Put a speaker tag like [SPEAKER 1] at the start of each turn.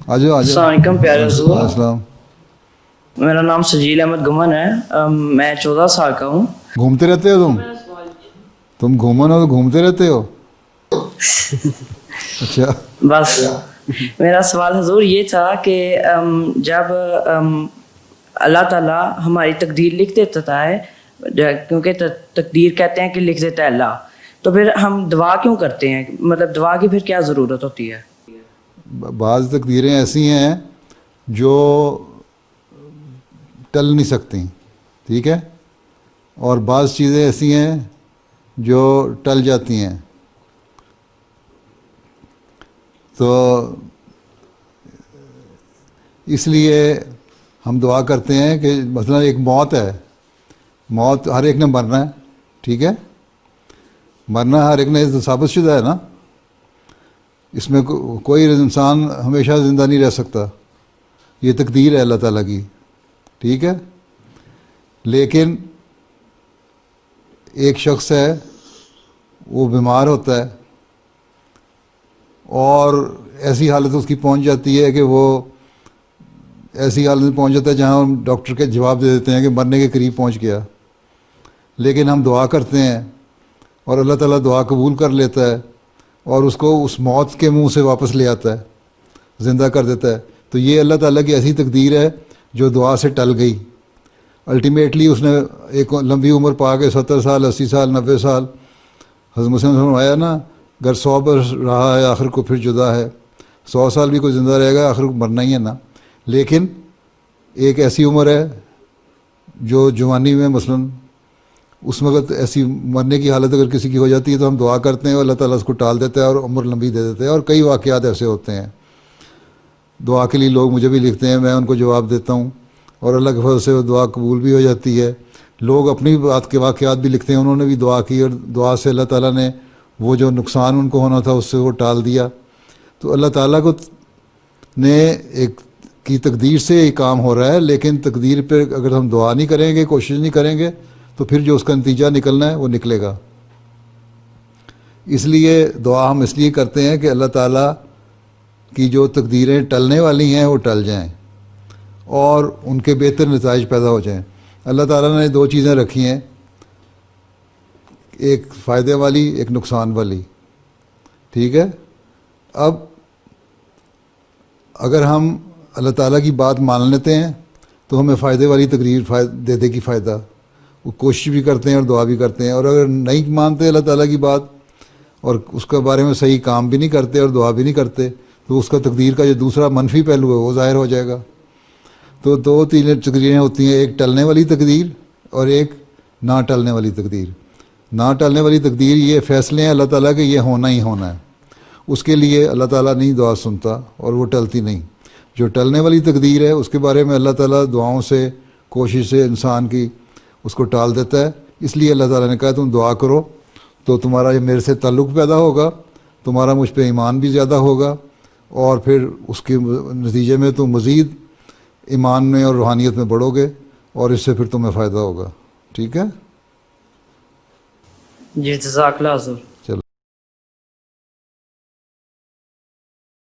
[SPEAKER 1] آ جاؤ آ جاؤ.
[SPEAKER 2] السلام علیکم پیارے حضور.
[SPEAKER 1] السلام.
[SPEAKER 2] میرا نام سجیل احمد گمن ہے. میں 14 سال کا ہوں.
[SPEAKER 1] گھومتے رہتے ہو تم گھومن ہو تو گھومتے رہتے ہو. اچھا
[SPEAKER 2] بس میرا سوال حضور یہ تھا کہ جب اللہ تعالیٰ ہماری تقدیر لکھ دیتا ہے، کیونکہ تقدیر کہتے ہیں کہ لکھ دیتا ہے اللہ، تو پھر ہم دعا کیوں کرتے ہیں؟ مطلب دعا کی پھر کیا ضرورت ہوتی ہے؟
[SPEAKER 1] بعض تقدیریں ایسی ہیں جو ٹل نہیں سکتی، ٹھیک ہے، اور بعض چیزیں ایسی ہیں جو ٹل جاتی ہیں. تو اس لیے ہم دعا کرتے ہیں کہ مثلا ایک موت ہے، موت ہر ایک نے مرنا ہے، ٹھیک ہے، مرنا ہر ایک نے تو ثابت شدہ ہے نا. اس میں کوئی انسان ہمیشہ زندہ نہیں رہ سکتا، یہ تقدیر ہے اللہ تعالیٰ کی، ٹھیک ہے. لیکن ایک شخص ہے وہ بیمار ہوتا ہے اور ایسی حالت اس کی پہنچ جاتی ہے کہ وہ ایسی حالت میں پہنچ جاتا ہے جہاں ہم ڈاکٹر کے جواب دے دیتے ہیں کہ مرنے کے قریب پہنچ گیا. لیکن ہم دعا کرتے ہیں اور اللہ تعالیٰ دعا قبول کر لیتا ہے اور اس کو اس موت کے منہ سے واپس لے آتا ہے، زندہ کر دیتا ہے. تو یہ اللہ تعالیٰ کی ایسی تقدیر ہے جو دعا سے ٹل گئی. الٹیمیٹلی اس نے ایک لمبی عمر پا کے 70 سال 80 سال 90 سال، حضرت مسلم نے فرمایا نا، اگر 100 برس رہا ہے آخر کو پھر جدا ہے. 100 سال بھی کوئی زندہ رہے گا آخر کو مرنا ہی ہے نا. لیکن ایک ایسی عمر ہے جو جوانی میں مثلاً اس وقت ایسی مرنے کی حالت اگر کسی کی ہو جاتی ہے تو ہم دعا کرتے ہیں اور اللہ تعالیٰ اس کو ٹال دیتا ہے اور عمر لمبی دے دیتا ہے. اور کئی واقعات ایسے ہوتے ہیں، دعا کے لیے لوگ مجھے بھی لکھتے ہیں، میں ان کو جواب دیتا ہوں اور اللہ کے فضل سے وہ دعا قبول بھی ہو جاتی ہے. لوگ اپنی بات کے واقعات بھی لکھتے ہیں، انہوں نے بھی دعا کی اور دعا سے اللہ تعالیٰ نے وہ جو نقصان ان کو ہونا تھا اس سے وہ ٹال دیا. تو اللہ تعالیٰ کو نے ایک کی تقدیر سے یہ کام ہو رہا ہے. لیکن تقدیر پہ اگر ہم دعا نہیں کریں گے، کوشش نہیں کریں گے، تو پھر جو اس کا نتیجہ نکلنا ہے وہ نکلے گا. اس لیے دعا ہم اس لیے کرتے ہیں کہ اللہ تعالیٰ کی جو تقدیریں ٹلنے والی ہیں وہ ٹل جائیں اور ان کے بہتر نتائج پیدا ہو جائیں. اللہ تعالیٰ نے 2 چیزیں رکھی ہیں، ایک فائدے والی ایک نقصان والی، ٹھیک ہے. اب اگر ہم اللہ تعالیٰ کی بات مان لیتے ہیں تو ہمیں فائدے والی تقریر دے دے گی فائدہ، وہ کوشش بھی کرتے ہیں اور دعا بھی کرتے ہیں. اور اگر نہیں مانتے اللہ تعالیٰ کی بات اور اس کے بارے میں صحیح کام بھی نہیں کرتے اور دعا بھی نہیں کرتے تو اس کا تقدیر کا جو دوسرا منفی پہلو ہے وہ ظاہر ہو جائے گا. تو 2-3 تقدیریں ہوتی ہیں، ایک ٹلنے والی تقدیر اور ایک نہ ٹلنے والی تقدیر. نہ ٹلنے والی تقدیر یہ فیصلے ہیں اللہ تعالیٰ کے، یہ ہونا ہی ہونا ہے، اس کے لیے اللہ تعالیٰ نہیں دعا سنتا اور وہ ٹلتی نہیں. جو ٹلنے والی تقدیر ہے اس کے بارے میں اللہ تعالیٰ دعاؤں سے کوشش سے انسان کی اس کو ٹال دیتا ہے. اس لیے اللہ تعالیٰ نے کہا تم دعا کرو تو تمہارا یہ میرے سے تعلق پیدا ہوگا، تمہارا مجھ پہ ایمان بھی زیادہ ہوگا اور پھر اس کے نتیجے میں تم مزید ایمان میں اور روحانیت میں بڑھو گے اور اس سے پھر تمہیں فائدہ ہوگا. ٹھیک ہے.
[SPEAKER 2] جی جزاک اللہ حضور.